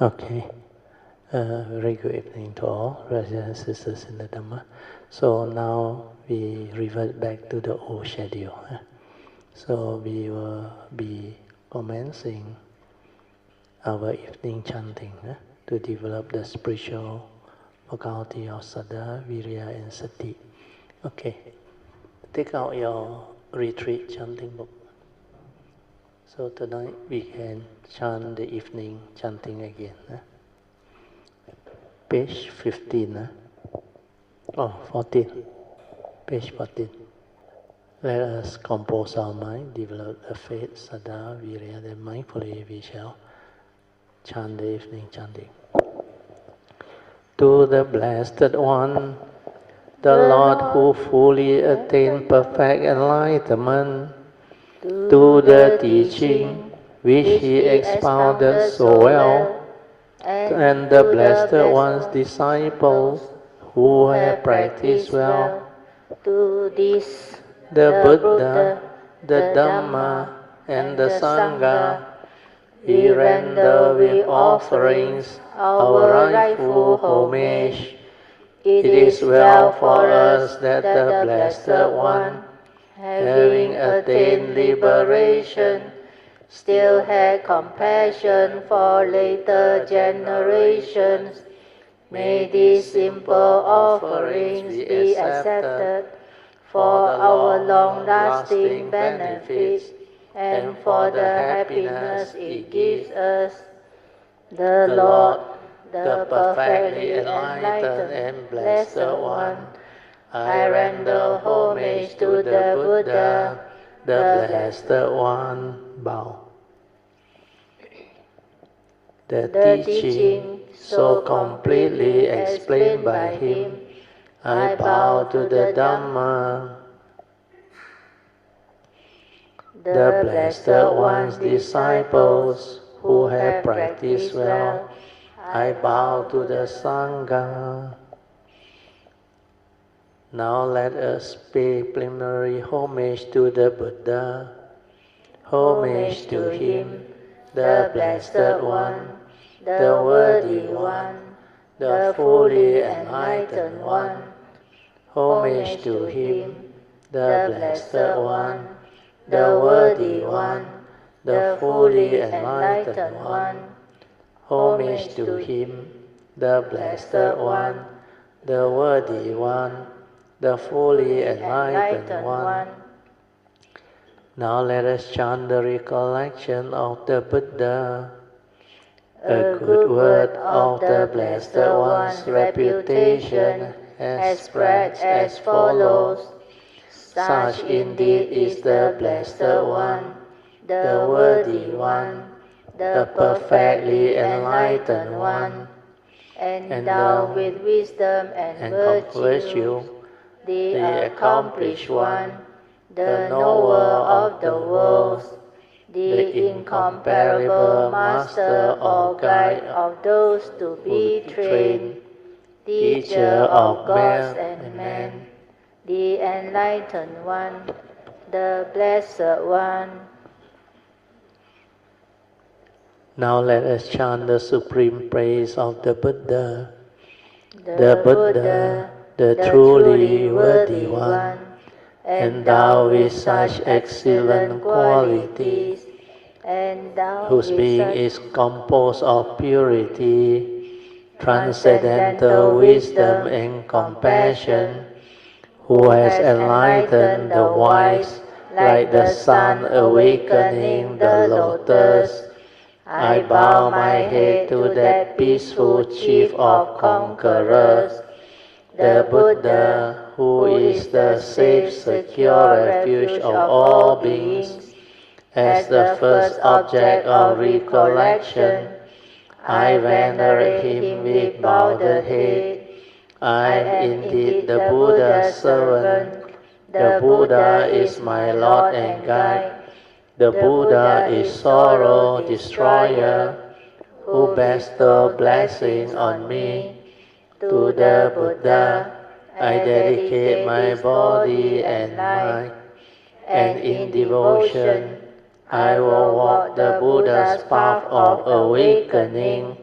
Okay. Very good evening to all brothers and sisters in the Dhamma. So now we revert back to the old schedule. So we will be commencing our evening chanting to develop the spiritual faculty of Saddha, Virya and Sati. Okay, take out your retreat chanting book. So tonight we can chant the evening chanting again. Page 15. 14. Page 14. Let us compose our mind, develop the faith, Saddha, Virya, then mindfully we shall chant the evening chanting. To the Blessed One, the Lord who fully attained perfect enlightenment, to the teaching which He expounded so well, and the Blessed One's disciples who have practiced well, to this the Buddha, the Dhamma, and the Sangha, we render with offerings our rightful homage. It is well for us that the Blessed One, having attained liberation, still had compassion for later generations. May these simple offerings be accepted for our long-lasting benefits and for the happiness it gives us. The Lord, the perfectly enlightened and Blessed One, I render homage to the Buddha, the Blessed One. Bow. The teaching so completely explained by him, I bow to the Dhamma. The Blessed One's disciples who have practiced well, I bow to the Sangha. Now let us pay preliminary homage to the Buddha. Homage to him, the Blessed One, the Worthy One, the fully enlightened One. Homage to him, the Blessed One, the Worthy One, the fully enlightened One. Homage to him, the Blessed One, the Worthy One, the fully enlightened One. Now let us chant the recollection of the Buddha. A good word of the Blessed One's reputation has spread as follows. Such indeed is the Blessed One, the Worthy One, the perfectly enlightened One, endowed with wisdom and virtue, the accomplished One, the knower of the worlds, the incomparable master or guide of those to be trained, teacher of gods and men, the enlightened One, the Blessed One. Now let us chant the supreme praise of the Buddha. The Buddha, the truly worthy One, endowed with such excellent qualities, whose being is composed of purity, transcendental wisdom and compassion, who has enlightened the wise like the sun awakening the lotus. I bow my head to that peaceful chief of conquerors, the Buddha, who is the safe, secure refuge of all beings. As the first object of recollection, I venerate him with bowed head. I am indeed the Buddha's servant. The Buddha is my Lord and guide. The Buddha is sorrow destroyer, who bestows blessing on me. To the Buddha I dedicate my body and mind, and in devotion I will walk the Buddha's path of awakening.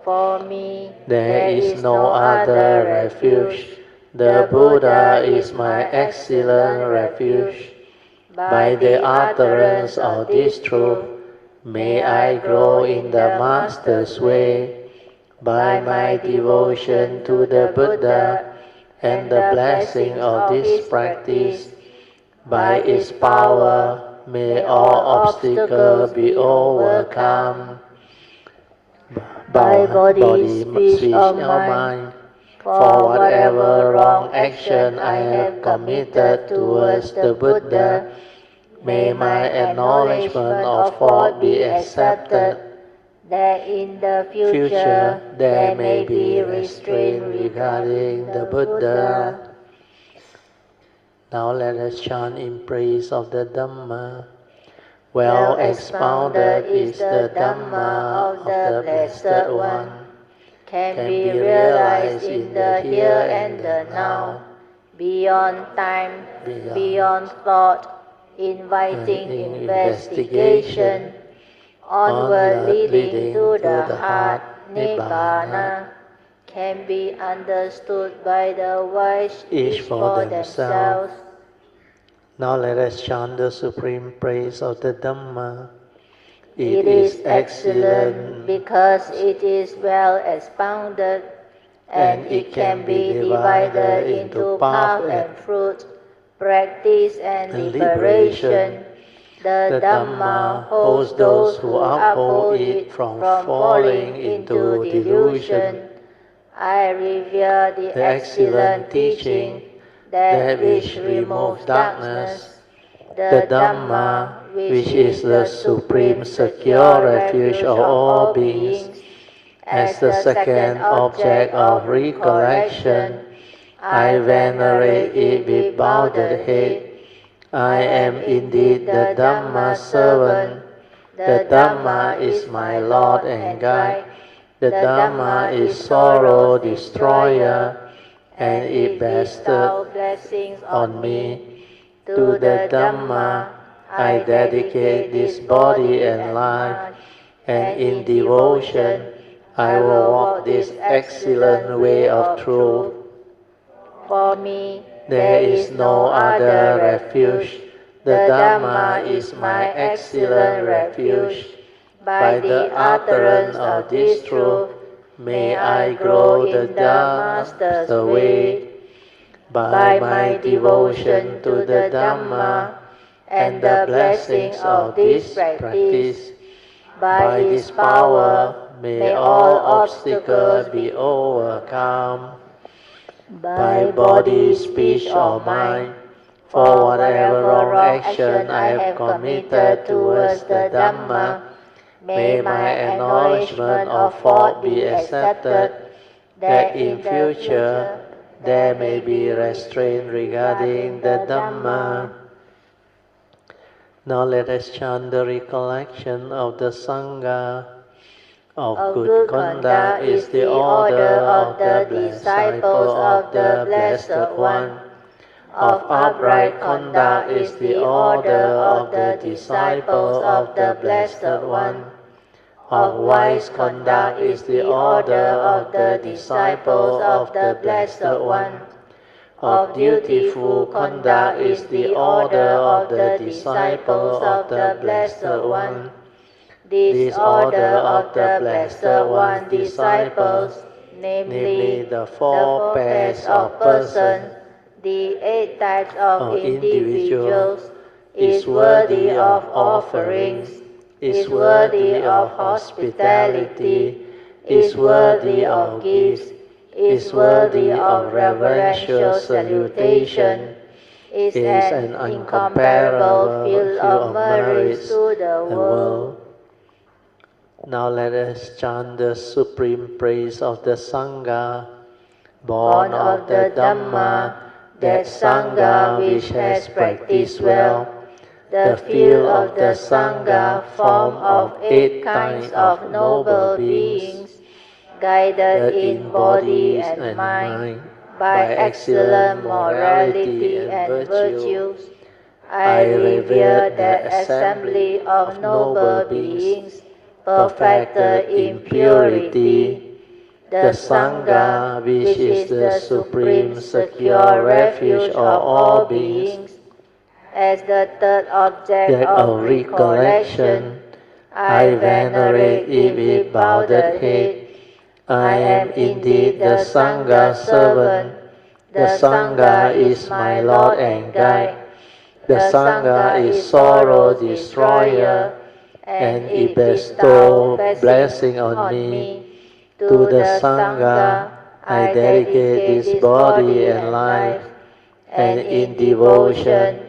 For me, there is no other refuge. The Buddha is my excellent refuge. By the utterance of this truth, may I grow in the Master's way. By my devotion to the Buddha and the blessing of this practice, by its power, may all obstacles be overcome. By body, speech, or mind, for whatever wrong action I have committed towards the Buddha, may my acknowledgement of fault be accepted, that in the future there may be restraint regarding the Buddha. Now let us chant in praise of the Dhamma. Well expounded is the Dhamma of the Blessed One, can be realized in the here and the now, beyond time, beyond thought, inviting investigation, onward leading to the heart, Nibbana, can be understood by the wise each for themselves. Now let us chant the supreme praise of the Dhamma. It is excellent because it is well expounded, and it can be divided into path and fruit, practice and liberation. The Dhamma holds those who uphold it from falling into delusion. I revere the excellent teaching that which removes darkness, the Dhamma, which is the supreme secure refuge of all beings. As the second object of recollection, I venerate it with bowed head. I am indeed the Dhamma's servant. The Dhamma is my Lord and guide. The Dhamma is sorrow destroyer, and it bestowed blessings on me. To the Dhamma I dedicate this body and life, and in devotion I will walk this excellent way of truth. For me, there is no other refuge. The Dhamma is my excellent refuge. By the utterance of this truth, may I grow in the Master's way. By my devotion to the Dhamma and the blessings of this practice, by this power, may all obstacles be overcome. By body, speech, or mind, for whatever wrong action I have committed towards the Dhamma, may my acknowledgement of fault be accepted, that in future there may be restraint regarding the Dhamma. Now let us chant the recollection of the Sangha. Of good conduct is the order of the disciples of the Blessed One. Of upright conduct is the order of the disciples of the Blessed One. Of wise conduct is the order of the disciples of the Blessed One. Of dutiful conduct is the order of the disciples of the Blessed One. This order of the Blessed One disciples, namely the four pairs of persons, the 8 types of individuals, is worthy of offerings, is worthy of hospitality, is worthy of gifts, is worthy of reverential salutation, is an incomparable field of merits to the world. Now let us chant the supreme praise of the Sangha. Born of the Dhamma, that Sangha which has practiced well, the field of the Sangha formed of 8 kinds of noble beings, guided in body and mind by excellent morality and virtues. I revere that assembly of noble beings, perfected in purity. the Sangha, which is the supreme secure refuge of all beings, as the third object of recollection, I venerate it with bowed head. I am indeed the Sangha's servant. The Sangha is my Lord and Guide. The Sangha is sorrow destroyer, and it bestows blessing on me. To the Sangha I dedicate this body and life, and in devotion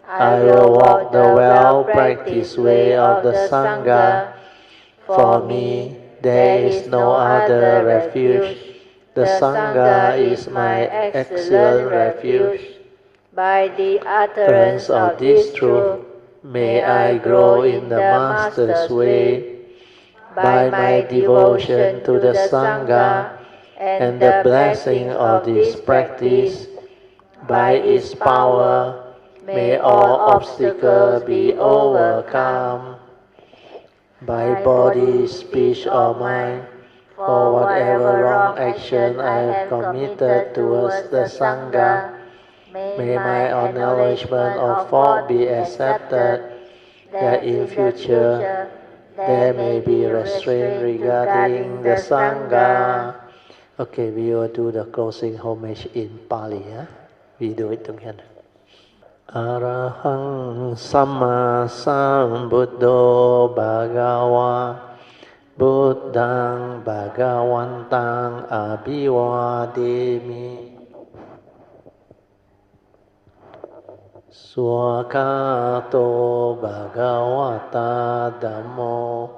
I will walk the well-practiced way of the Sangha. For me, there is no other refuge. The Sangha is my excellent refuge. By the utterance of this truth, may I grow in the Master's way. By my devotion to the Sangha and the blessing of this practice, by its power, may all obstacles be overcome. By body, speech or mind, for whatever wrong action I have committed towards the Sangha, may my acknowledgement of fault be accepted, that in future there may be restraint regarding the Sangha. Okay, we will do the closing homage in Pali. We do it together. Arahang Samma Sambuddho Bhagava Buddhang Bhagavantang Abhivademi Swakato Bhagavata Dhammo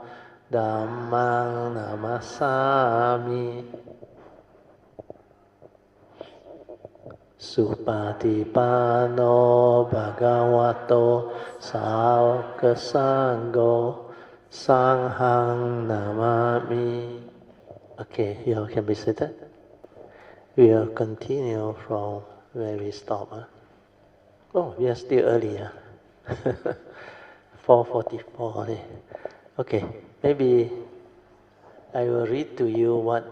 Dhammang Namasami Supatipano Bhagavato Sāvaka Sangho Sanghang Namami. Okay, you can be seated. We will continue from where we stop. Oh, we are still early. 4:44 only. Okay, maybe I will read to you what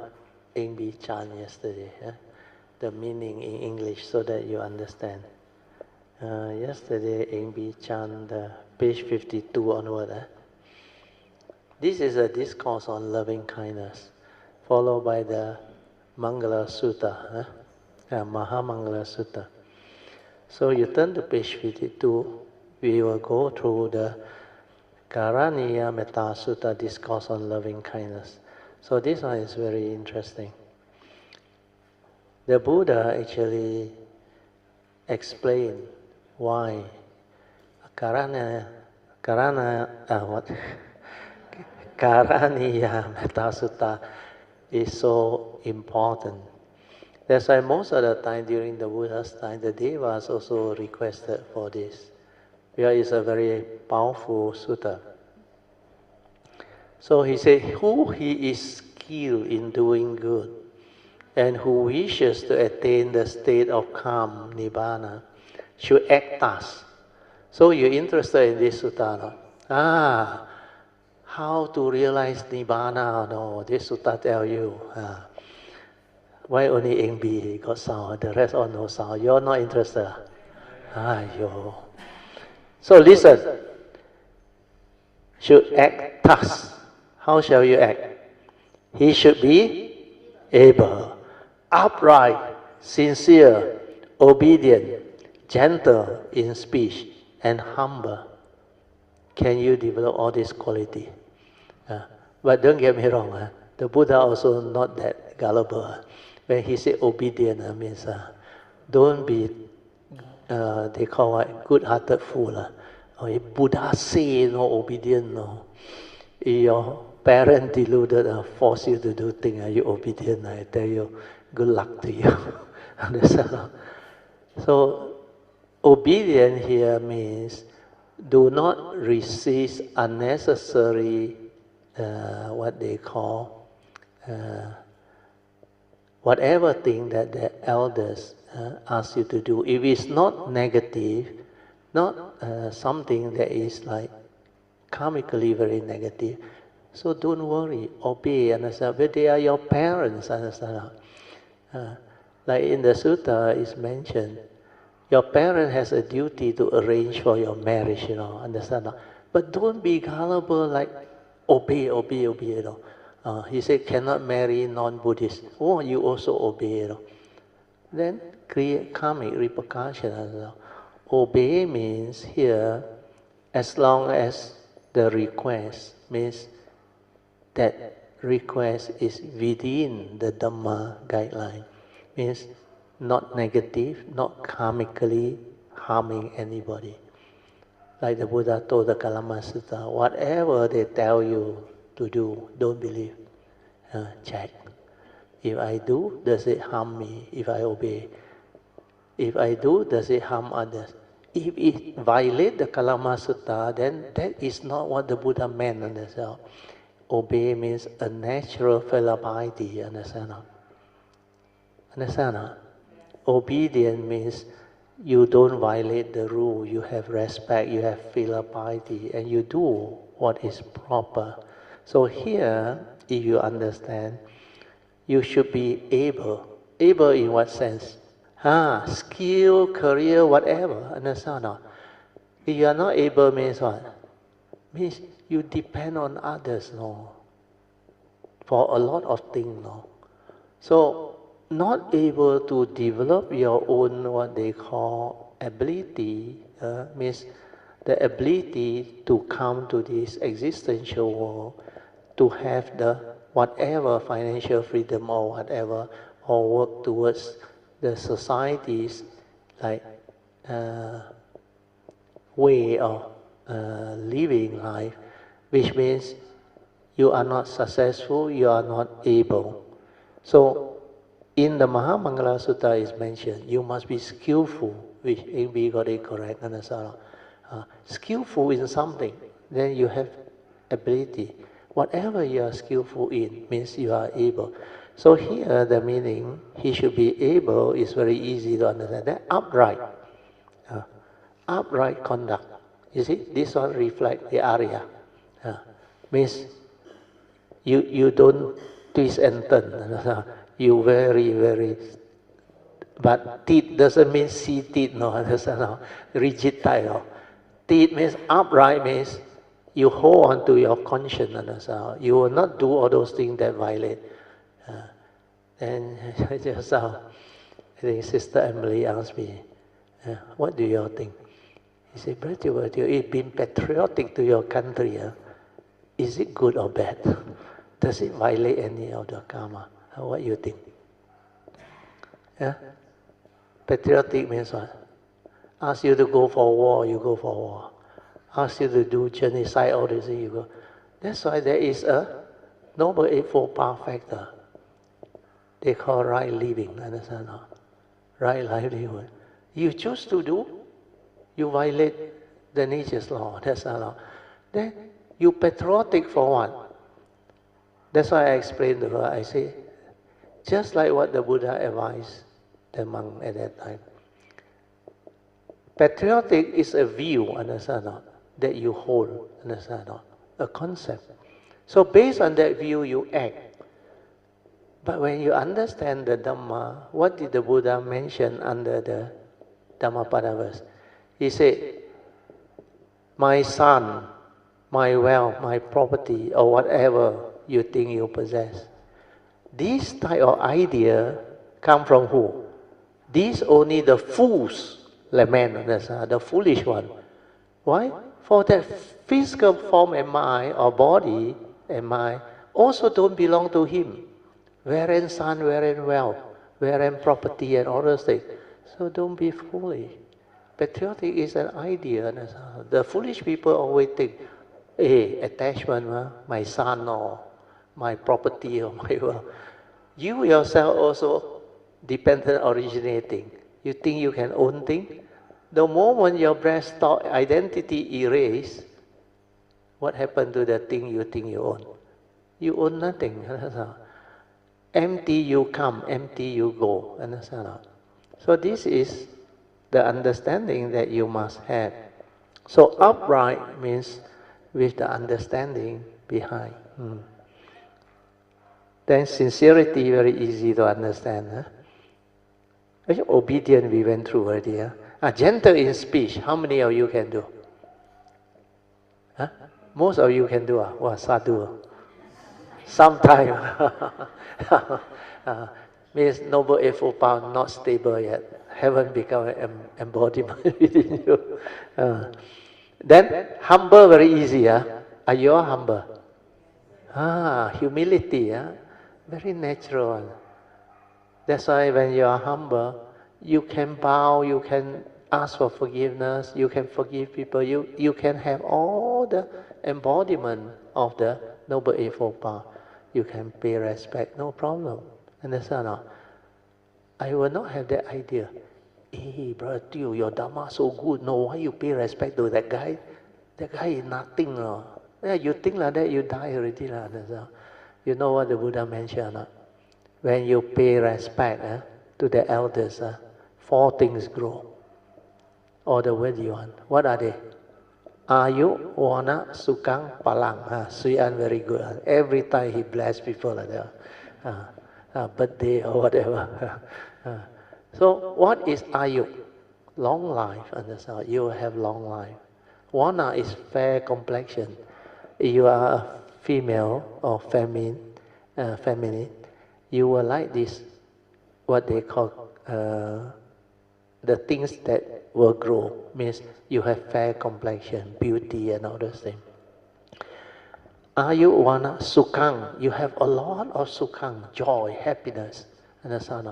Eng Bi Chan yesterday. The meaning in English so that you understand. Yesterday, Eng Bi Chan, page 52 onward. This is a discourse on loving kindness, followed by the Mangala Sutta, Mahamangala Sutta. So you turn to page 52, we will go through the Karaniya Metta Sutta discourse on loving kindness. So this one is very interesting. The Buddha actually explained why Karaniya Metta Sutta is so important. That's why most of the time during the Buddha's time, the Devas also requested for this, because it's a very powerful sutta. So he said, who he is skilled in doing good, and who wishes to attain the state of calm, nibbana, should act thus. So you're interested in this sutta, no? How to realize nibbana? No, this sutta tell you. Why only Eng Bi got sound, the rest all no sound? You're not interested? So listen. Should act thus. How shall you act? He should be able, upright, sincere, obedient, gentle in speech, and humble. Can you develop all this quality? But don't get me wrong, the Buddha also not that gullible. When he said obedient, means don't be, they call it good-hearted fool. If Buddha say no obedient, no. If your parent deluded force you to do things, you obedient, I tell you, good luck to you. Understand? So, obedient here means do not resist unnecessary, what they call, whatever thing that the elders ask you to do. If it's not negative, not something that is like karmically very negative, So don't worry, obey, understand? But they are your parents, understand? Like in the Sutta is mentioned, your parent has a duty to arrange for your marriage, understand? But don't be gullible like obey, obey, obey, he said cannot marry non-Buddhist. Oh, you also obey, Then create karmic repercussion as well. Obey means here, as long as the request means that request is within the Dhamma guideline, means not negative, not karmically harming anybody. Like the Buddha told the Kalama Sutta, whatever they tell you to do, don't believe. Check. If I do, does it harm me if I obey? If I do, does it harm others? If it violates the Kalama Sutta, then that is not what the Buddha meant, understand? Obey means a natural fallibility, understand? Understand? Obedience means you don't violate the rule, you have respect, you have filial piety, and you do what is proper. So here, if you understand, you should be able. Able in what sense? Skill, career, whatever. Understand? If you are not able means what? Means you depend on others, for a lot of things, So, not able to develop your own what they call ability means the ability to come to this existential world, to have the whatever financial freedom or whatever, or work towards the society's like way of living life, which means you are not successful, you are not able. So, in the Mahamangala Sutta is mentioned, you must be skillful, which we got it correct, skillful in something, then you have ability. Whatever you are skillful in means you are able. So here the meaning, he should be able, is very easy to understand. That upright, upright conduct. You see, this one reflects the Arya. Means you don't twist and turn. You very, very, but teeth doesn't mean see teeth, rigid type. Teeth means upright means you hold on to your conscience. You will not do all those things that violate. And just I think Sister Emily asked me, what do you all think? He said, Brother, you've been patriotic to your country. Is it good or bad? Does it violate any of the karma? What do you think? Patriotic means what? Ask you to go for war, you go for war. Ask you to do genocide, all this, you go. That's why there is a Noble Eightfold Path factor. They call right living, understand? Right livelihood. You choose to do, you violate the nature's law, that's our law. Then you patriotic for what? That's why I explained to her, I say, just like what the Buddha advised the monk at that time. Patriotic is a view, understand, that you hold, understand, a concept. So based on that view, you act. But when you understand the Dhamma, what did the Buddha mention under the Dhammapada verse? He said, my son, my wealth, my property, or whatever you think you possess. This type of idea come from who? These only the fools lament, the foolish one. Why? For that physical form and mind, or body and mind, also don't belong to him. Wherein son, wherein wealth, wherein property and all those things. So don't be foolish. Patriotic is an idea. The foolish people always think, hey, attachment, my son or my property or my wealth. You yourself also dependent originating. You think you can own things? The moment your breast stop identity erase, what happened to the thing you think you own? You own nothing. Empty you come, empty you go. Understand? So this is the understanding that you must have. So upright means with the understanding behind. Then sincerity, very easy to understand. Obedient, we went through already. Gentle in speech, how many of you can do? Most of you can do. Sadhu. Sometime. Means Noble Eightfold Path not stable yet. Haven't become an embodiment within you. Then humble, very easy. Are you all humble? Humility. Very natural. That's why when you are humble, you can bow, you can ask for forgiveness, you can forgive people, you can have all the embodiment of the Noble Eightfold Path. You can pay respect, no problem. Understand? I will not have that idea. Hey, brother Teo, your Dharma so good. No, why you pay respect to that guy? That guy is nothing. Yeah, you think like that, you die already. You know what the Buddha mentioned? When you pay respect to the elders, 4 things grow. Or the word you want. What are they? Ayu, Wana, Sukang, Palang. Sri An very good. Every time he bless people like that. Birthday or whatever. So what is Ayu? Long life. Understand? You have long life. Wana is fair complexion. You are a female or feminine, you will like this, what they call the things that will grow. Means you have fair complexion, beauty and all those things. Ayuwana Sukang, you have a lot of Sukang, joy, happiness. Understand?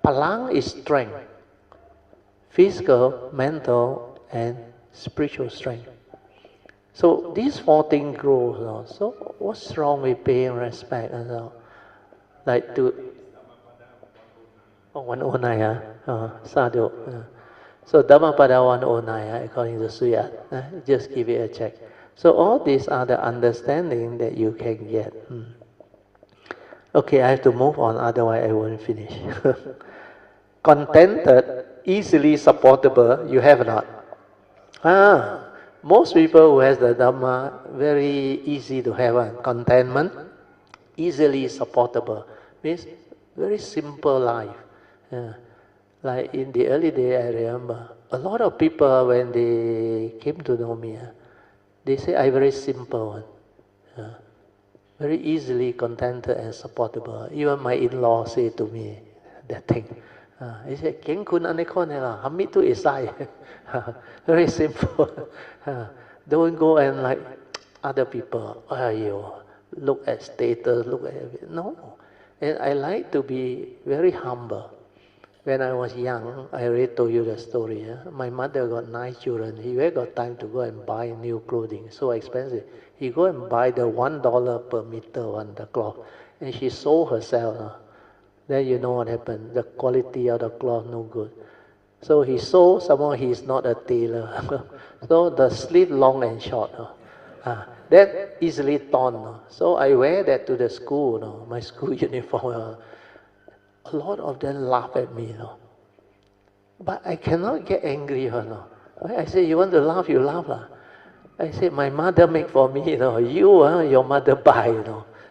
Palang is strength. Physical, mental and spiritual strength. So these 4 things grow. So what's wrong with paying respect? Like to 109, Sadhu. So Dhammapada 109, according to Suyat. Just give it a check. So all these are the understanding that you can get. Okay, I have to move on, otherwise I won't finish. Contented, easily supportable, you have not. Most people who has the Dhamma, very easy to have contentment, easily supportable. Means very simple life. Like in the early day, I remember, a lot of people when they came to know me, they say I'm very simple one. Very easily contented and supportable. Even my in-law say to me that thing. He said, Keng kun anekone hamit tu isai. Very simple. Don't go and like other people. Look at status, look at everything. No. And I like to be very humble. When I was young, I already told you the story. My mother got 9 children. He never got time to go and buy new clothing. So expensive. He go and buy the $1 per meter one, the cloth. And she sew herself. Then you know what happened. The quality of the cloth no good. So he sew, somehow he's not a tailor. So the sleeve long and short. That easily torn. So I wear that to the school, my school uniform. A lot of them laugh at me. But I cannot get angry. I say, you want to laugh, you laugh. I say, my mother make for me. Your mother buy.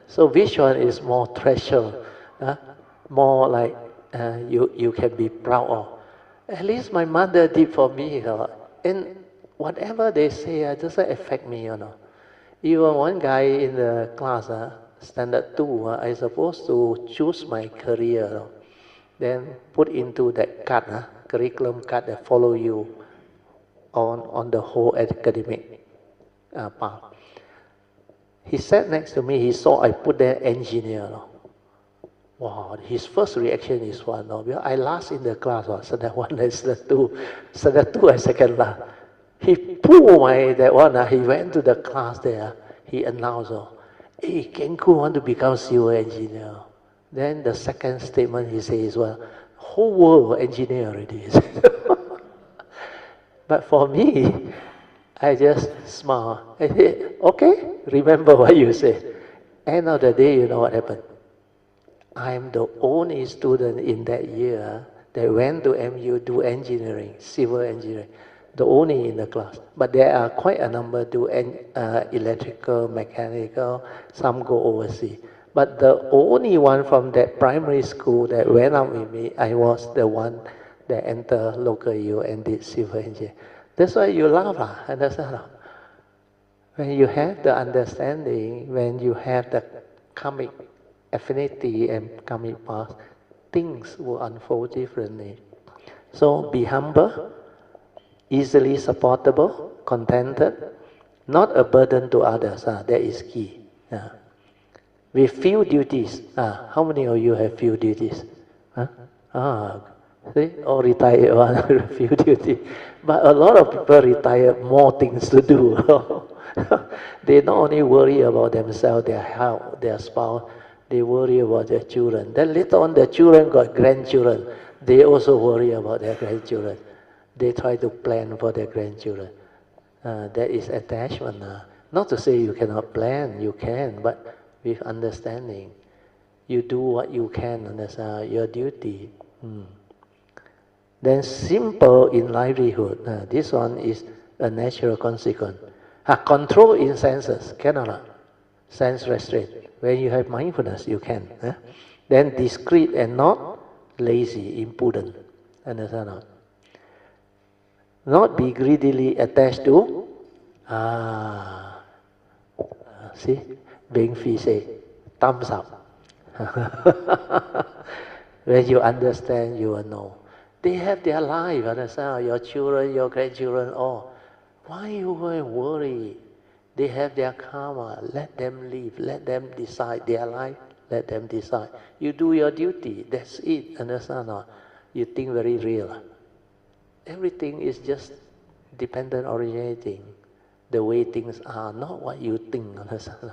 So which one is more treasure? More like you can be proud of. At least my mother did for me. And whatever they say doesn't affect me. Even one guy in the class, standard 2, I supposed to choose my career. Then put into that card, curriculum card that follow you on the whole academic path. He sat next to me, he saw I put there engineer. Wow, his first reaction is what? Because I last in the class, standard 1 and standard 2. Standard 2 I second last. He pulled that one, he went to the class there, he announced, hey, Kenku want to become civil engineer. Then the second statement he says, whole world engineer already. But for me, I just smile. I say, okay, remember what you said. End of the day, you know what happened? I'm the only student in that year that went to MU do engineering, civil engineering. the only in the class. But there are quite a number do electrical, mechanical, some go overseas. But the only one from that primary school that went up with me, I was the one that entered local U and did civil engineering. That's why you laugh, understand? When you have the understanding, when you have the karmic affinity and karmic path, things will unfold differently. So be humble, easily supportable, contented, not a burden to others. That is key. With few duties. How many of you have few duties? See, all retired one few duties. But a lot of people retire more things to do. They not only worry about themselves, their health, their spouse, they worry about their children. Then later on the children got grandchildren. They also worry about their grandchildren. They try to plan for their grandchildren. That is attachment. Not to say you cannot plan, you can, but with understanding. You do what you can, and that's your duty. Then simple in livelihood. This one is a natural consequence. Control in senses, cannot. Sense restraint. When you have mindfulness, you can. Then discreet and not lazy, impudent. Understand not? Not be greedily attached to. See, being say, thumbs up. When you understand, you will know. They have their life, understand? Your children, your grandchildren, all. Why you going to worry? They have their karma. Let them live. Let them decide their life. Let them decide. You do your duty. That's it. Understand? You think very real. Everything is just dependent originating. The way things are, not what you think. Understand?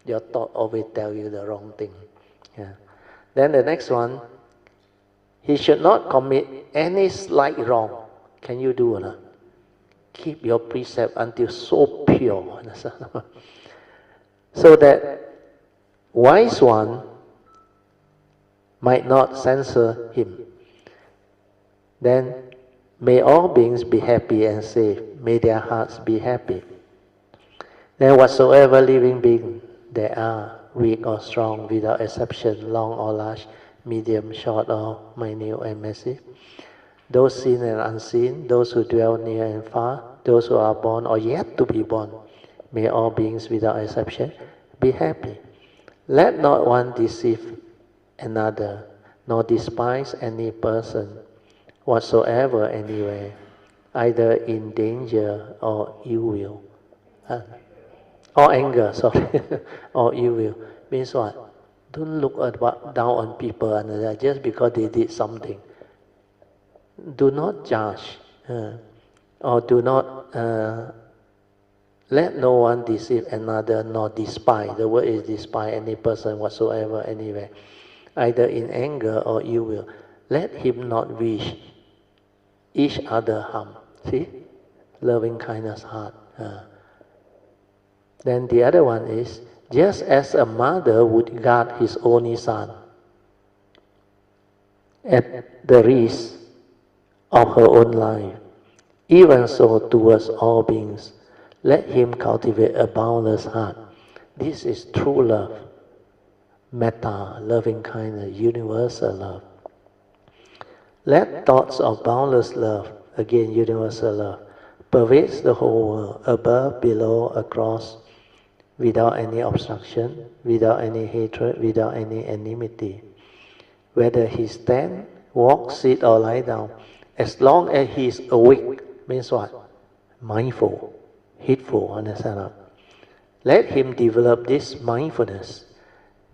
Your thought always tell you the wrong thing. Then the next one, he should not commit any slight wrong. Can you do it? Keep your precept until so pure. So that wise one might not censor him. Then may all beings be happy and safe. May their hearts be happy. Then whatsoever living being there are, weak or strong, without exception, long or large, medium, short or minute and massive, those seen and unseen, those who dwell near and far, those who are born or yet to be born, may all beings without exception be happy. Let not one deceive another, nor despise any person, whatsoever, anywhere, either in danger or ill will. Or anger, sorry, or ill will. Means what? Don't look down on people and just because they did something. Do not judge, or do not let no one deceive another, nor despise. The word is despise any person whatsoever, anywhere, either in anger or ill will. Let him not wish each other harm. See? Loving kindness heart. Then the other one is, just as a mother would guard his only son at the risk of her own life, even so towards all beings, let him cultivate a boundless heart. This is true love, metta, loving kindness, universal love. Let thoughts of boundless love, again universal love, pervades the whole world, above, below, across, without any obstruction, without any hatred, without any enmity. Whether he stand, walk, sit or lie down, as long as he is awake, means what? Mindful, heedful, understand? Let him develop this mindfulness.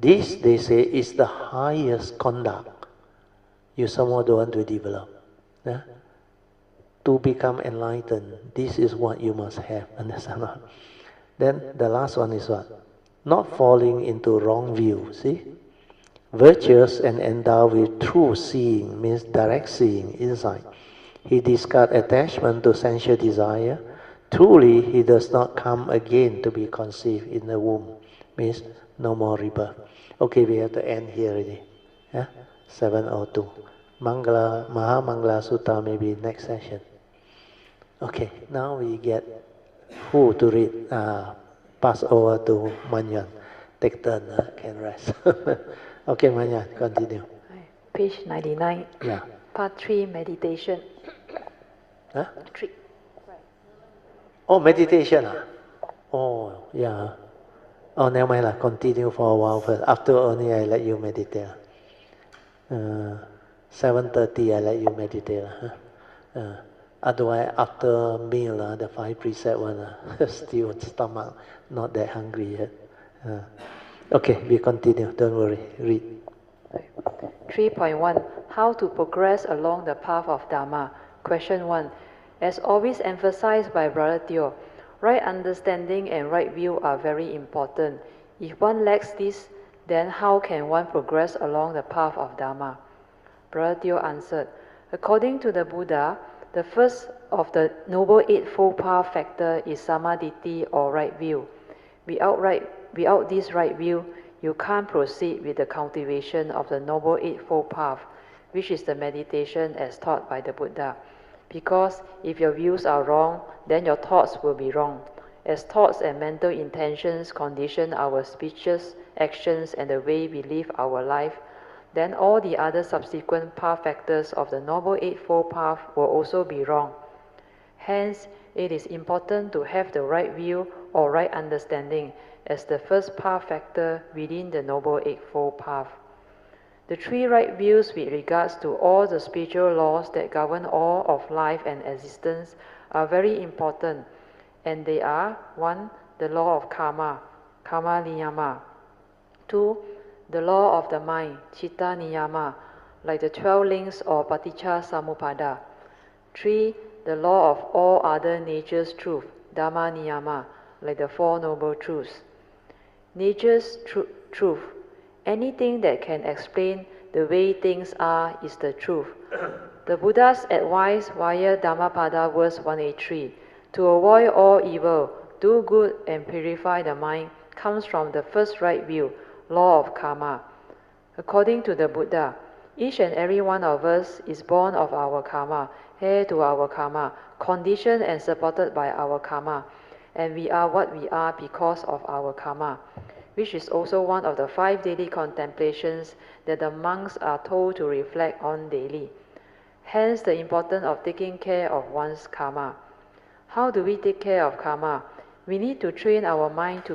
This, they say, is the highest conduct you somehow don't want to develop. To become enlightened, this is what you must have, understand? Then the last one is what? Not falling into wrong view, see? Virtuous and endowed with true seeing, means direct seeing, insight. He discards attachment to sensual desire. Truly, he does not come again to be conceived in the womb, means no more rebirth. Okay, we have to end here already. 7:02. Mangala, Maha Mangala Sutta maybe next session. Okay, now we get who to read. Pass over to Manyan. Take turn, can rest. Okay, Manyan, continue. Page 99. Yeah. Part 3, meditation. Huh? 3. Oh, meditation. Oh, yeah. Oh, never mind lah. Continue for a while first. After only I let you meditate. 7:30 I let you meditate. Otherwise, after meal, the 5 precept one, still stomach not that hungry yet. Okay, we continue. Don't worry. Read. 3.1 How to progress along the path of Dharma. Question 1. As always emphasized by Brother Teo, right understanding and right view are very important. If one lacks this, then how can one progress along the path of Dharma? Brother Teo answered, according to the Buddha, the first of the Noble Eightfold Path factor is samadhi or right view. Without this right view, you can't proceed with the cultivation of the Noble Eightfold Path, which is the meditation as taught by the Buddha. Because if your views are wrong, then your thoughts will be wrong. As thoughts and mental intentions condition our speeches, actions, and the way we live our life, then all the other subsequent path factors of the Noble Eightfold Path will also be wrong. Hence, it is important to have the right view or right understanding as the first path factor within the Noble Eightfold Path. The 3 right views with regards to all the spiritual laws that govern all of life and existence are very important, and they are 1. The law of karma, karma niyama. 2. The law of the mind, citta niyama, like the 12 links or paticca samuppada. 3. The law of all other nature's truth, dhamma niyama, like the 4 noble truths. Nature's truth. Anything that can explain the way things are is the truth. The Buddha's advice via Dhammapada verse 183, to avoid all evil, do good and purify the mind, comes from the first right view, law of karma. According to the Buddha, each and every one of us is born of our karma, heir to our karma, conditioned and supported by our karma, and we are what we are because of our karma, which is also one of the 5 daily contemplations that the monks are told to reflect on daily. Hence the importance of taking care of one's karma. How do we take care of karma? We need to train our mind to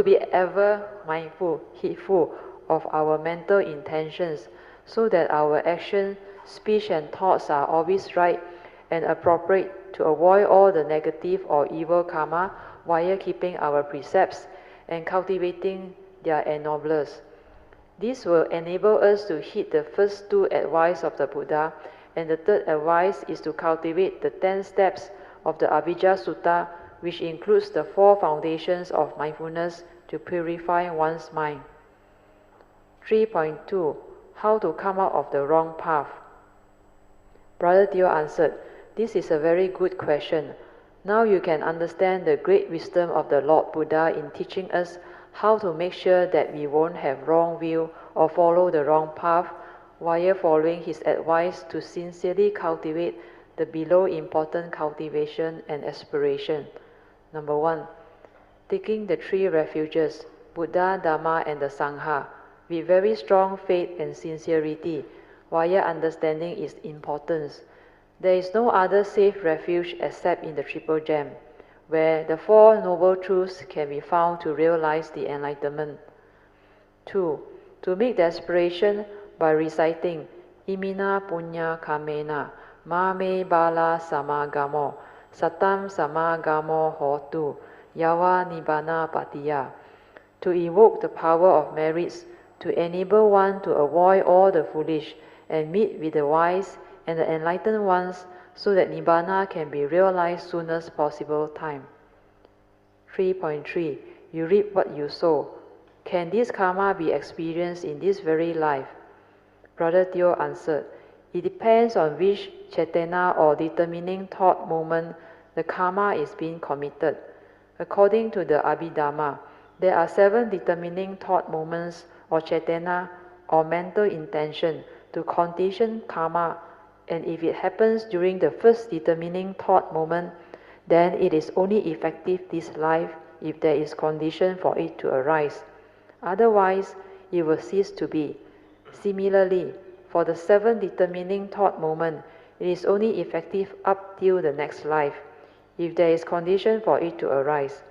be ever mindful, heedful of our mental intentions, so that our action, speech and thoughts are always right and appropriate to avoid all the negative or evil karma while keeping our precepts and cultivating their ennoblers. This will enable us to heed the first 2 advice of the Buddha, and the 3rd advice is to cultivate the 10 steps of the Abhijja Sutta, which includes the 4 foundations of mindfulness to purify one's mind. 3.2 How to come out of the wrong path? Brother Teo answered, this is a very good question. Now you can understand the great wisdom of the Lord Buddha in teaching us how to make sure that we won't have wrong view or follow the wrong path while following his advice to sincerely cultivate the below important cultivation and aspiration. Number 1. Taking the 3 refuges, Buddha, Dhamma and the Sangha, with very strong faith and sincerity, while understanding its importance. There is no other safe refuge except in the Triple Gem, where the 4 noble truths can be found to realize the enlightenment. 2. To make the aspiration by reciting Imina Punya Kamena Mame Bala Samagamo Satam Samagamo Hotu Yawa Nibbana Patiya, to evoke the power of merits to enable one to avoid all the foolish and meet with the wise and the enlightened ones, so that Nibbana can be realized soonest possible time. 3.3 You reap what you sow. Can this karma be experienced in this very life? Brother Teo answered, it depends on which cetana or determining thought moment the karma is being committed. According to the Abhidhamma, there are 7 determining thought moments or cetana or mental intention to condition karma and if it happens during the first determining thought moment, then it is only effective this life if there is condition for it to arise. Otherwise, it will cease to be. Similarly, for the seventh determining thought moment, it is only effective up till the next life, if there is condition for it to arise.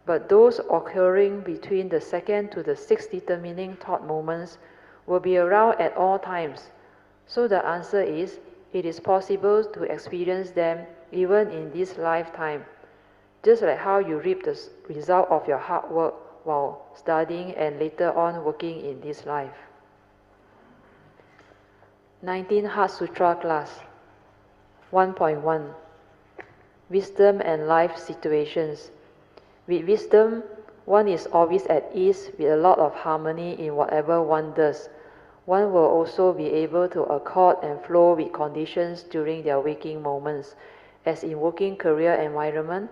But those occurring between the second to the sixth determining thought moments will be around at all times. So the answer is, it is possible to experience them even in this lifetime, just like how you reap the result of your hard work while studying and later on working in this life. 19 Heart Sutra class 1.1 Wisdom and Life Situations. With wisdom, one is always at ease with a lot of harmony in whatever one does. One will also be able to accord and flow with conditions during their waking moments, as in working career environment,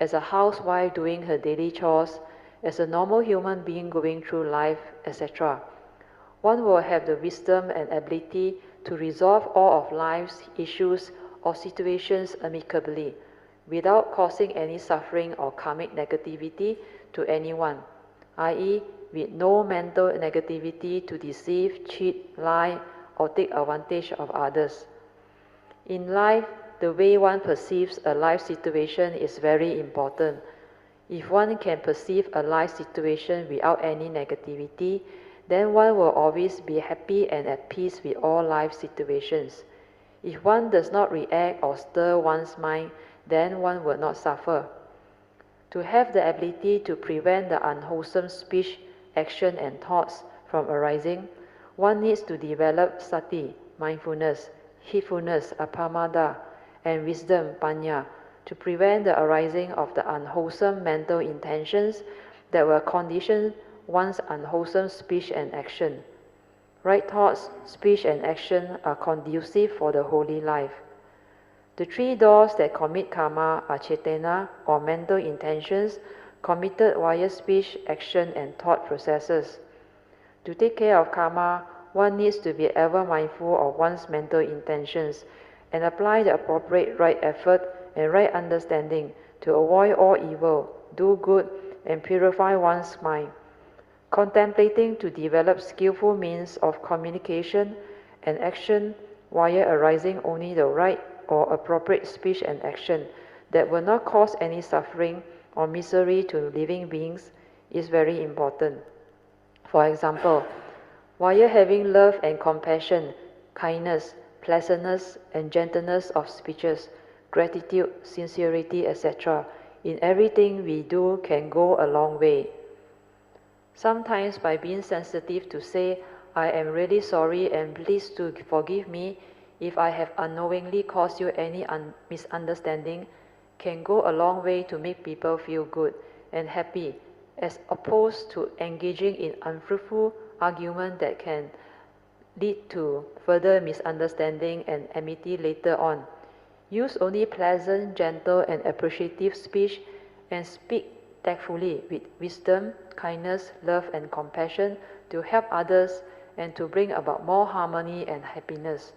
as a housewife doing her daily chores, as a normal human being going through life, etc. One will have the wisdom and ability to resolve all of life's issues or situations amicably, without causing any suffering or karmic negativity to anyone, i.e., with no mental negativity to deceive, cheat, lie, or take advantage of others. In life, the way one perceives a life situation is very important. If one can perceive a life situation without any negativity, then one will always be happy and at peace with all life situations. If one does not react or stir one's mind, then one will not suffer. To have the ability to prevent the unwholesome speech, action and thoughts from arising, one needs to develop sati, mindfulness, heedfulness, apamada, and wisdom, panya, to prevent the arising of the unwholesome mental intentions that will condition one's unwholesome speech and action. Right thoughts, speech and action are conducive for the holy life. The three doors that commit karma are cetana, or mental intentions, committed via speech, action and thought processes. To take care of karma, one needs to be ever mindful of one's mental intentions and apply the appropriate right effort and right understanding to avoid all evil, do good, and purify one's mind. Contemplating to develop skillful means of communication and action via arising only the right or appropriate speech and action that will not cause any suffering or misery to living beings is very important. For example, via having love and compassion, kindness, pleasantness and gentleness of speeches, gratitude, sincerity, etc., in everything we do can go a long way. Sometimes by being sensitive to say, I am really sorry and please to forgive me if I have unknowingly caused you any misunderstanding, can go a long way to make people feel good and happy, as opposed to engaging in unfruitful argument that can lead to further misunderstanding and enmity later on. Use only pleasant, gentle and appreciative speech and speak tactfully with wisdom, kindness, love and compassion to help others and to bring about more harmony and happiness.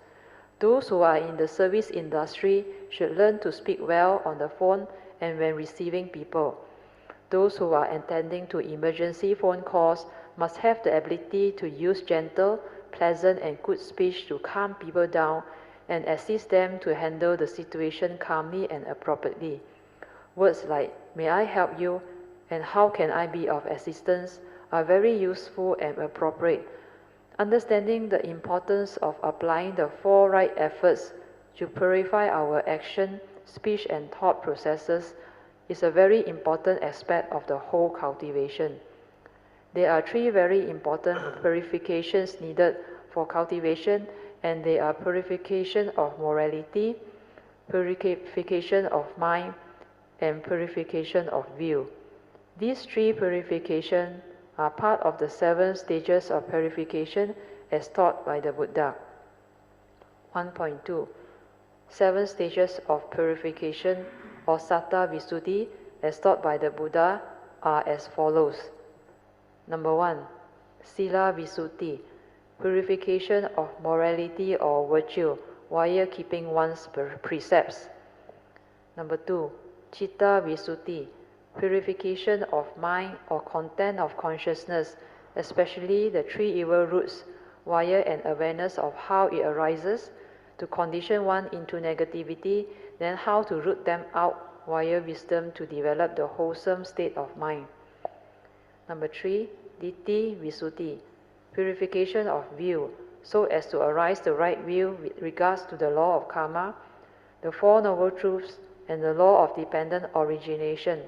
Those who are in the service industry should learn to speak well on the phone and when receiving people. Those who are attending to emergency phone calls must have the ability to use gentle, pleasant and good speech to calm people down and assist them to handle the situation calmly and appropriately. Words like, may I help you and how can I be of assistance are very useful and appropriate. Understanding the importance of applying the four right efforts to purify our action, speech and thought processes is a very important aspect of the whole cultivation. There are three very important purifications needed for cultivation, and they are purification of morality, purification of mind, and purification of view. These three purifications are part of the 7 stages of purification as taught by the Buddha. 1.2 7 stages of purification or Satta Visuddhi as taught by the Buddha are as follows. Number 1. Sila Visuddhi, purification of morality or virtue while keeping one's precepts. Number 2, Chitta Visuddhi, purification of mind or content of consciousness, especially the three evil roots, via an awareness of how it arises, to condition one into negativity, then how to root them out via wisdom to develop the wholesome state of mind. Number 3, Ditti Visuddhi, purification of view, so as to arise the right view with regards to the law of karma, the Four Noble Truths, and the law of dependent origination,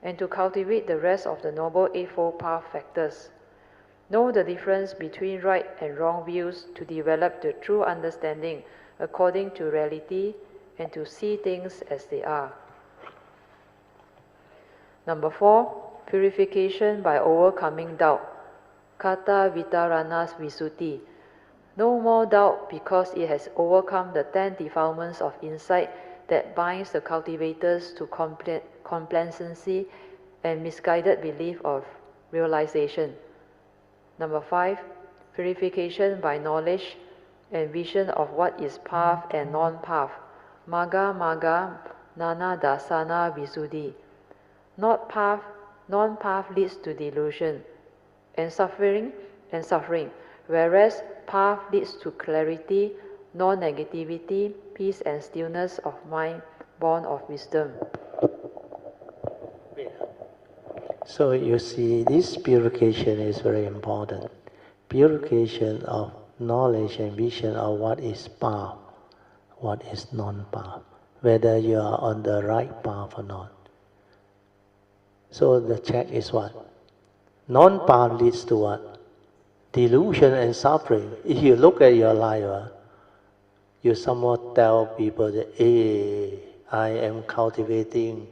and to cultivate the rest of the Noble Eightfold Path factors. Know the difference between right and wrong views to develop the true understanding according to reality and to see things as they are. Number 4, purification by overcoming doubt. Kata Vitaranas Visuddhi. No more doubt because it has overcome the 10 defilements of insight that binds the cultivators to complacency and misguided belief of realization. Number 5, purification by knowledge and vision of what is path and non-path. Magga Magga Nana Dasana Visuddhi. Not path, non-path leads to delusion and suffering, whereas path leads to clarity, non-negativity, peace and stillness of mind born of wisdom. So you see, this purification is very important. Purification of knowledge and vision of what is path, what is non-path, whether you are on the right path or not. So the check is what? Non-path leads to what? Delusion and suffering. If you look at your life, you somewhat tell people that, hey, I am cultivating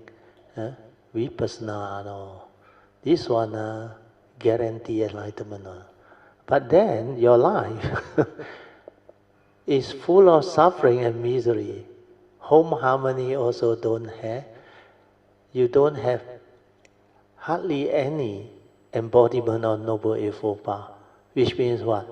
vipassana. No. This one guarantee enlightenment. But then your life is full of suffering and misery. Home harmony also don't have. You don't have hardly any embodiment of Noble Eightfold Path, which means what?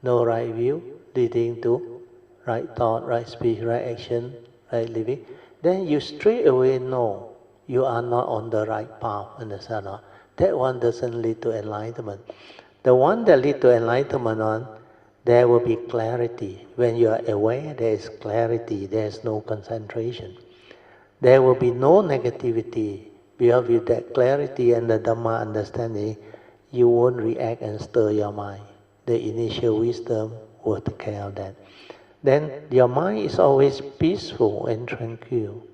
No right view leading to right thought, right speech, right action, right living. Then you straight away know you are not on the right path, understand? That one doesn't lead to enlightenment. The one that leads to enlightenment on, there will be clarity. When you are aware, there is clarity, there is no concentration. There will be no negativity. Because with that clarity and the Dhamma understanding, you won't react and stir your mind. The initial wisdom will take care of that. Then your mind is always peaceful and tranquil.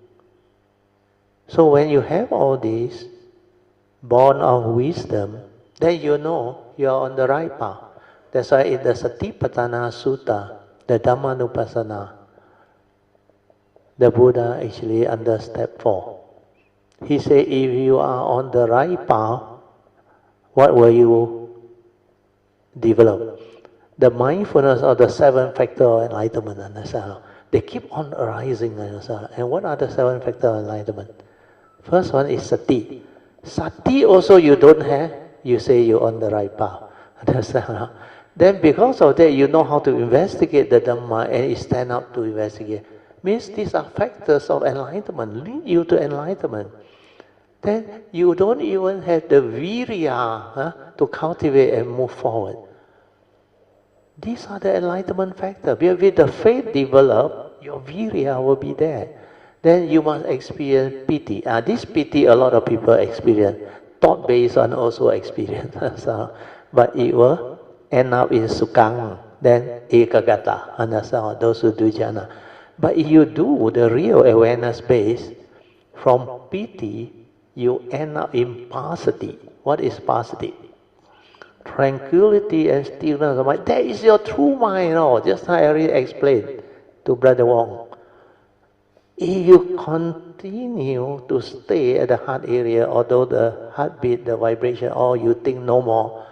So when you have all this, born of wisdom, then you know you are on the right path. That's why in the Satipatthana Sutta, the Dhammanupassana, the Buddha actually under step 4. He said, if you are on the right path, what will you develop? The mindfulness of the 7 factors of enlightenment, understand? They keep on arising, understand? And what are the 7 factors of enlightenment? First one is sati. Sati also you don't have, you say you're on the right path. Understand? Then because of that, you know how to investigate the Dhamma and you stand up to investigate. Means these are factors of enlightenment, lead you to enlightenment. Then you don't even have the virya to cultivate and move forward. These are the enlightenment factors. With the faith developed, your virya will be there. Then you must experience piti. This piti a lot of people experience. Thought-based one also experience. But it will end up in sukhang, then ekagata, understand? Those who do jhana. But if you do the real awareness base, from piti, you end up in passaddhi. What is passaddhi? Tranquility and stillness of mind. That is your true mind, just like I already explained to Brother Wong. If you continue to stay at the heart area, although the heartbeat, the vibration, or you think no more,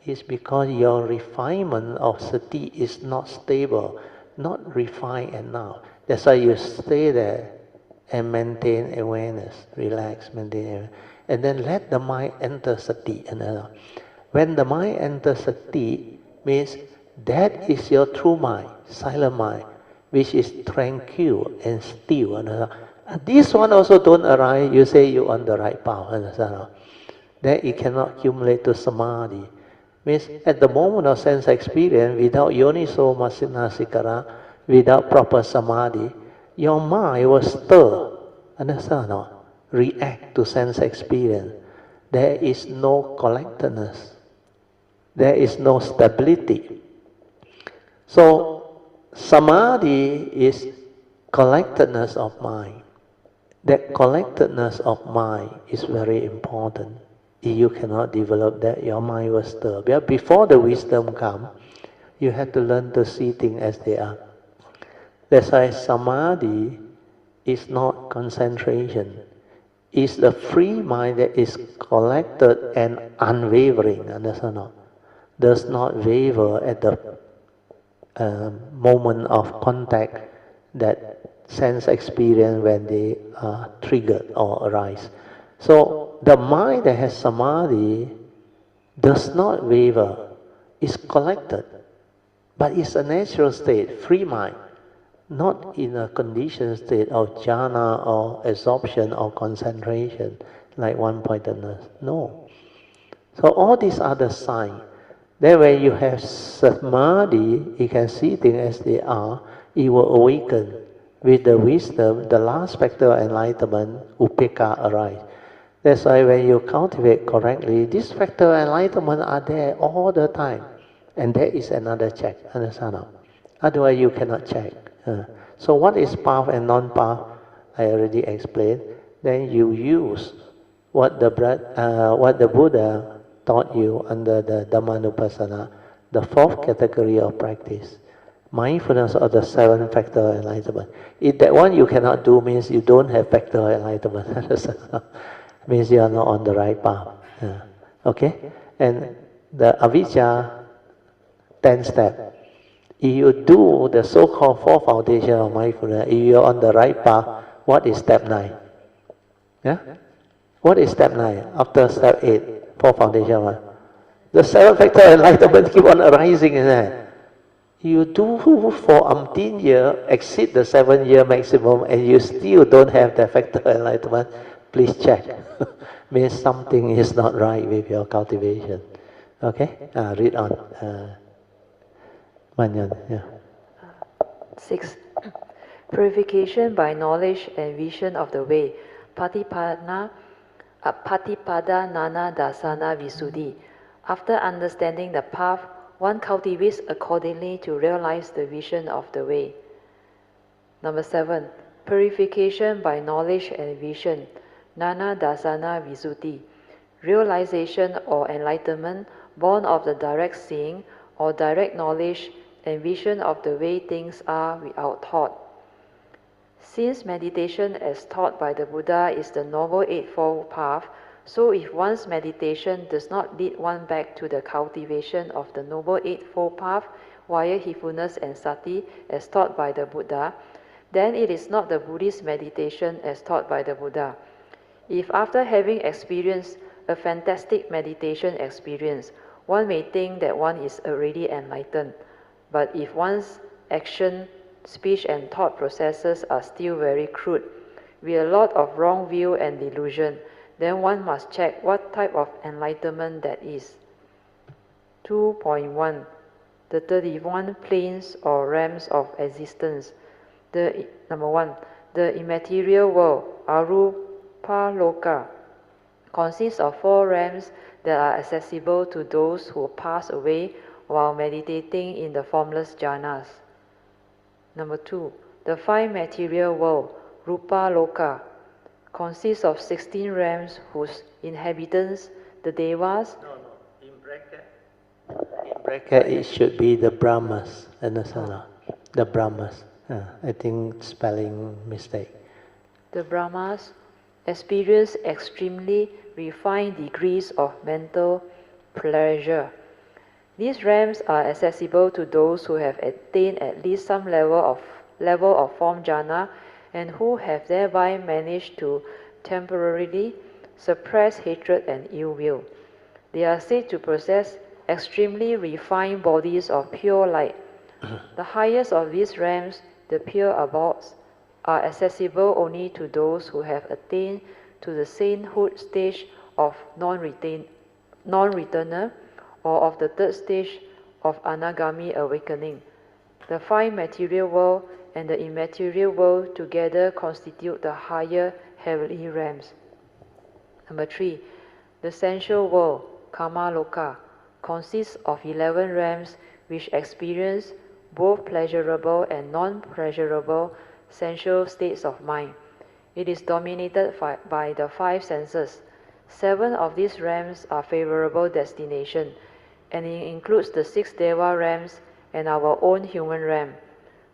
it's because your refinement of sati is not stable, not refined enough. That's why you stay there and maintain awareness, relax, maintain awareness. And then let the mind enter sati. When the mind enters sati, means that is your true mind, silent mind. which is tranquil and still. This one also don't arise, you say you on the right path. Understand? Then it cannot accumulate to samadhi. Means at the moment of sense experience, without yoniso manasikara, without proper samadhi, your mind will stir. Understand? React to sense experience. There is no collectedness. There is no stability. So, samadhi is collectedness of mind. That collectedness of mind is very important. If you cannot develop that, your mind will stir. But before the wisdom comes, you have to learn to see things as they are. That's why samadhi is not concentration. It's the free mind that is collected and unwavering. Understand? Does not waver at the moment of contact that sense experience when they are triggered or arise. So the mind that has samadhi does not waver, is collected, but it's a natural state, free mind, not in a conditioned state of jhana or absorption or concentration like one-pointedness. No. So all these are the signs. Then when you have samadhi, you can see things as they are, it will awaken. With the wisdom, the last factor of enlightenment, upekkha, arise. That's why when you cultivate correctly, these factor of enlightenment are there all the time. And there is another check, understand? Otherwise you cannot check. So what is path and non-path? I already explained. Then you use what the Buddha taught you under the Dhammanupassana, the fourth category of practice. Mindfulness of the seven factor of enlightenment. If that one you cannot do, means you don't have factor of enlightenment. Means you are not on the right path. Okay? And the avijja 10 step. If you do the so-called four foundation of mindfulness, if you are on the right path, what is step 9? Yeah? What is step 9? After step 8, four foundation one. The seven factor of enlightenment keep on arising in there. You do for umpteen year, exceed the 7-year maximum, and you still don't have the factor of enlightenment, please check. Means something is not right with your cultivation. Okay? Read on. Manyan, yeah. 6. Purification by knowledge and vision of the way. Patipada nana dasana visuddhi. After understanding the path, one cultivates accordingly to realize the vision of the way. Number 7. Purification by knowledge and vision. Nana dasana visuddhi. Realization or enlightenment born of the direct seeing or direct knowledge and vision of the way things are without thought. Since meditation as taught by the Buddha is the Noble Eightfold Path, so if one's meditation does not lead one back to the cultivation of the Noble Eightfold Path via heedfulness and sati as taught by the Buddha, then it is not the Buddhist meditation as taught by the Buddha. If after having experienced a fantastic meditation experience, one may think that one is already enlightened, but if one's action, speech and thought processes are still very crude, with a lot of wrong view and delusion, then one must check what type of enlightenment that is. 2.1. The 31 planes or realms of existence. Number 1. The immaterial world, arupa loka, consists of 4 realms that are accessible to those who pass away while meditating in the formless jhanas. Number 2. The 5 material world, rupa loka, consists of 16 realms whose inhabitants, the devas... In bracket it should be the Brahmas, understand? The Brahmas. I think spelling mistake. The Brahmas experience extremely refined degrees of mental pleasure. These realms are accessible to those who have attained at least some level of form jhana and who have thereby managed to temporarily suppress hatred and ill will. They are said to possess extremely refined bodies of pure light. The highest of these realms the pure abodes, are accessible only to those who have attained to the sainthood stage of non-returner or of the third stage of anagami awakening. The five material world and the immaterial world together constitute the higher heavenly realms. Number 3. The sensual world, Kama Loka, consists of 11 realms which experience both pleasurable and non-pleasurable sensual states of mind. It is dominated by the five senses. 7 of these realms are favorable destinations, and it includes the 6 Deva realms and our own human realm.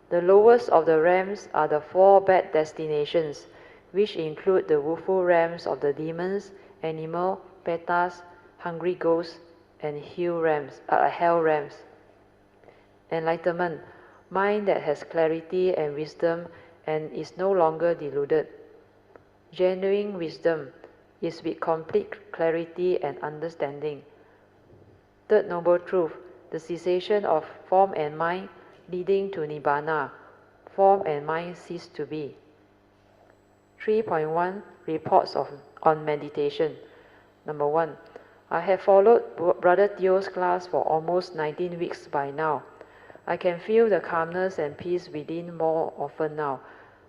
The lowest of the realms are the 4 bad destinations, which include the woeful realms of the demons, animal, petas, hungry ghosts, and hell realms. Enlightenment, mind that has clarity and wisdom and is no longer deluded. Genuine wisdom is with complete clarity and understanding. Third Noble Truth, the cessation of form and mind leading to Nibbana. Form and mind cease to be. 3.1 Reports on meditation. Number 1. I have followed Brother Theo's class for almost 19 weeks by now. I can feel the calmness and peace within more often now.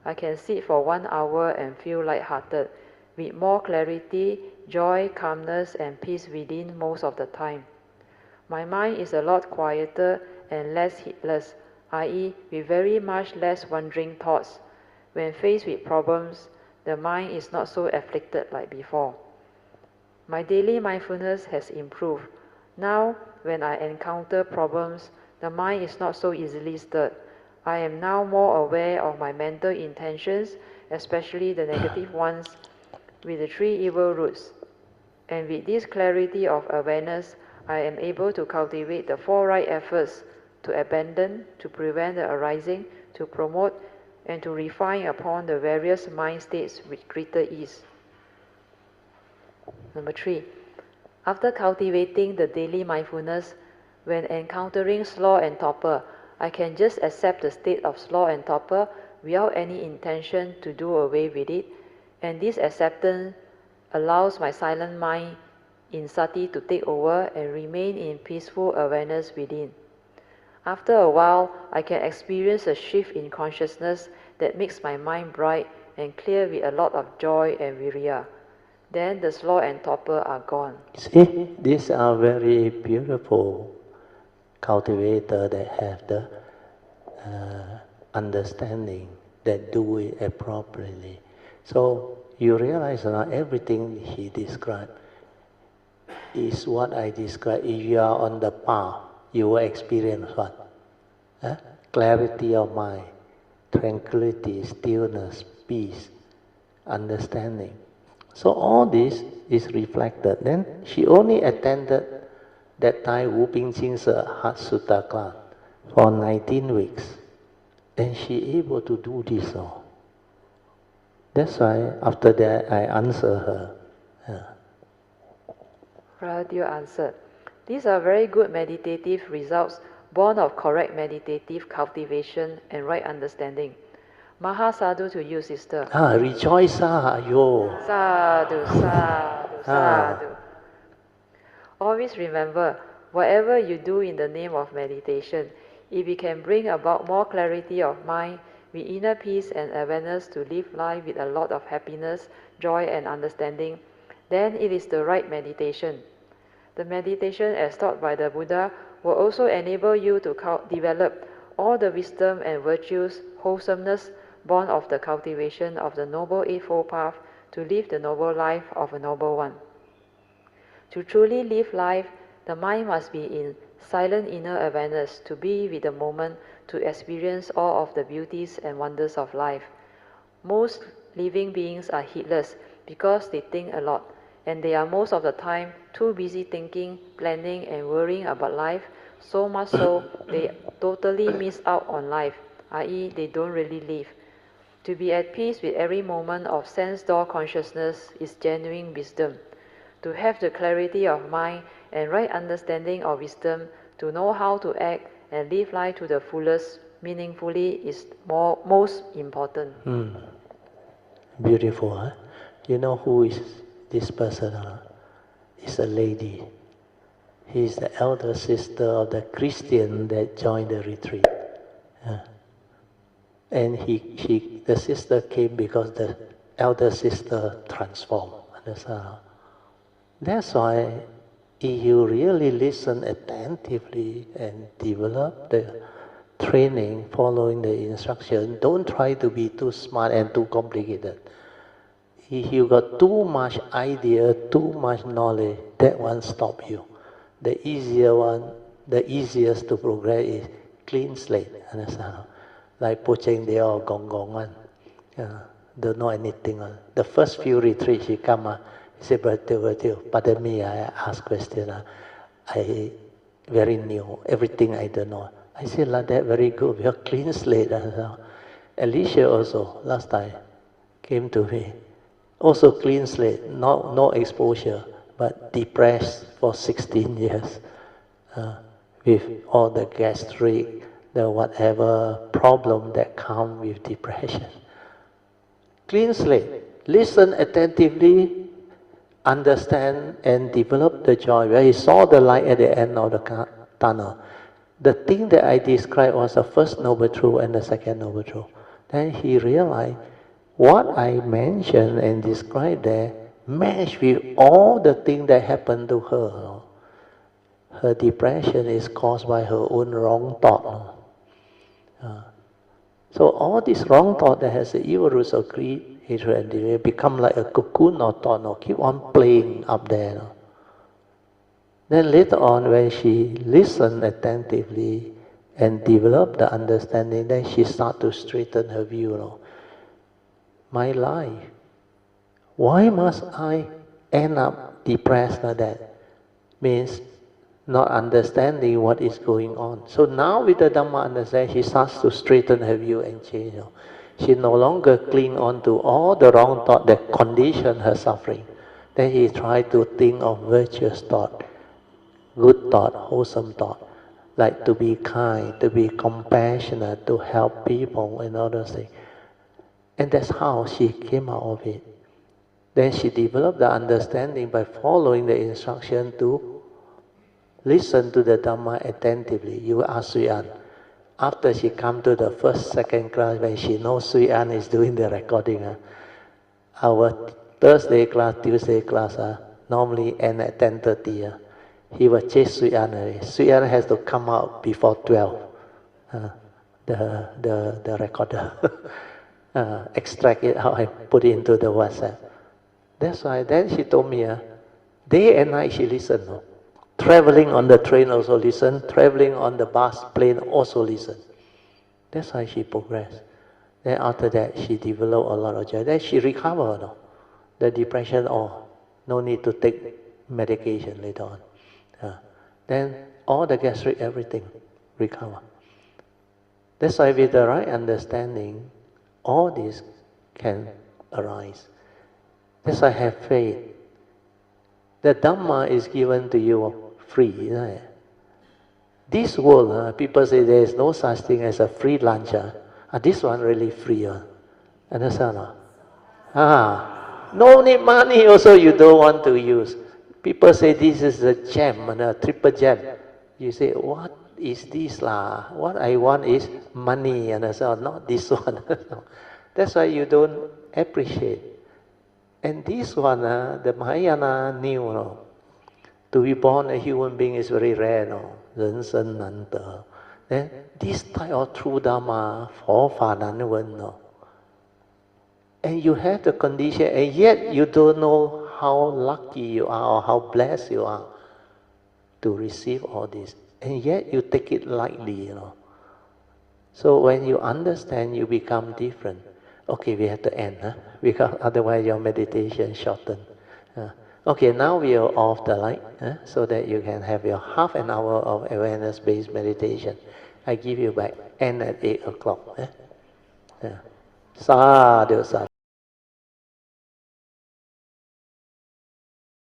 I can sit for 1 hour and feel light-hearted, with more clarity, joy, calmness, and peace within most of the time. My mind is a lot quieter and less heedless, i.e., with very much less wandering thoughts. When faced with problems, the mind is not so afflicted like before. My daily mindfulness has improved. Now, when I encounter problems, the mind is not so easily stirred. I am now more aware of my mental intentions, especially the negative ones, with the 3 evil roots. And with this clarity of awareness, I am able to cultivate the 4 right efforts to abandon, to prevent the arising, to promote, and to refine upon the various mind states with greater ease. Number 3. After cultivating the daily mindfulness, when encountering sloth and torpor, I can just accept the state of sloth and torpor without any intention to do away with it, and this acceptance allows my silent mind in sati to take over and remain in peaceful awareness within. After a while, I can experience a shift in consciousness that makes my mind bright and clear with a lot of joy and virya. Then the sloth and torpor are gone. See, these are very beautiful cultivators that have the understanding, that do it appropriately. So you realize that everything he described is what I described. If you are on the path, you will experience what? Clarity of mind, tranquility, stillness, peace, understanding. So all this is reflected. Then she only attended that time Wu Pingqing's Heart Sutta class for 19 weeks. And she able to do this all. That's why after that I answer her. Brother answered, these are very good meditative results born of correct meditative cultivation and right understanding. Maha sadhu to you, sister. Rejoice, yo. Sadhu, sadhu, sadhu. Always remember, whatever you do in the name of meditation, if it can bring about more clarity of mind, with inner peace and awareness to live life with a lot of happiness, joy and understanding, then it is the right meditation. The meditation as taught by the Buddha will also enable you to develop all the wisdom and virtues, wholesomeness, born of the cultivation of the Noble Eightfold Path to live the noble life of a noble one. To truly live life, the mind must be in silent inner awareness to be with the moment, to experience all of the beauties and wonders of life. Most living beings are heedless because they think a lot, and they are most of the time too busy thinking, planning and worrying about life, so much so they totally miss out on life, i.e. they don't really live. To be at peace with every moment of sense door consciousness is genuine wisdom. To have the clarity of mind and right understanding of wisdom, to know how to act and live life to the fullest meaningfully is most important. Beautiful, huh? You know who is this person? It's a lady. He's the elder sister of the Christian that joined the retreat. And the sister came because the elder sister transformed. Understand? That's why if you really listen attentively and develop the training, following the instruction, don't try to be too smart and too complicated. If you got too much idea, too much knowledge, that one stop you. The easiest to progress is clean slate. Understand? Like Pocheng, they all gong one. Don't know anything. The first few retreats he come, he said, Brother, pardon me, I ask question. I very new, everything I don't know. I said, like that, very good, we have clean slate. Alicia also, last time, came to me. Also clean slate, no exposure, but depressed for 16 years. With all the gastric, the whatever problem that come with depression. Clean slate. Listen attentively, understand and develop the joy. Where he saw the light at the end of the tunnel. The thing that I described was the first noble truth and the second noble truth. Then he realized what I mentioned and described there matched with all the things that happened to her. Her depression is caused by her own wrong thought. So all this wrong thought that has the evil roots of greed, hatred, and desire become like a cocoon or thought, keep on playing up there. Then later on, when she listened attentively and developed the understanding, then she started to straighten her view. My life, why must I end up depressed like that? Means not understanding what is going on. So now with the Dhamma understanding, she starts to straighten her view and change. She no longer cling on to all the wrong thought that condition her suffering. Then he tried to think of virtuous thought, good thought, wholesome thought, like to be kind, to be compassionate, to help people and all those things. And that's how she came out of it. Then she developed the understanding by following the instruction to listen to the Dhamma attentively. You ask Sui An. After she come to the first, second class, when she knows Sui An is doing the recording, our Thursday class, Tuesday class normally end at 10:30. He will chase Sui An away. Sui An has to come out before 12. The recorder. Extract it out and put it into the WhatsApp. That's why then she told me, day and night she listened. Traveling on the train also listen, traveling on the bus, plane also listen. That's why she progressed. Then after that she developed a lot of joy. Then she recovered. The depression, no need to take medication later on. Then all the gastric, everything recover. That's why with the right understanding, all this can arise. That's why have faith. The Dhamma is given to you free, isn't it? This world, people say there is no such thing as a free lunch. This one really free. Understand? No need money also you don't want to use. People say this is a gem, a triple gem. You say, what is this lah? What I want is money, understand? Not this one. That's why you don't appreciate. And this one, the Mahayana knew, to be born a human being is very rare, 人生难得. Then this type of true Dhamma, 佛法难闻, and you have the condition, and yet you don't know how lucky you are or how blessed you are to receive all this, and yet you take it lightly, So when you understand, you become different. Okay, we have to end, because otherwise your meditation shorten. Okay, now we are off the light, so that you can have your half an hour of awareness-based meditation. I give you back. End at 8 o'clock. Sadhu, sadhu.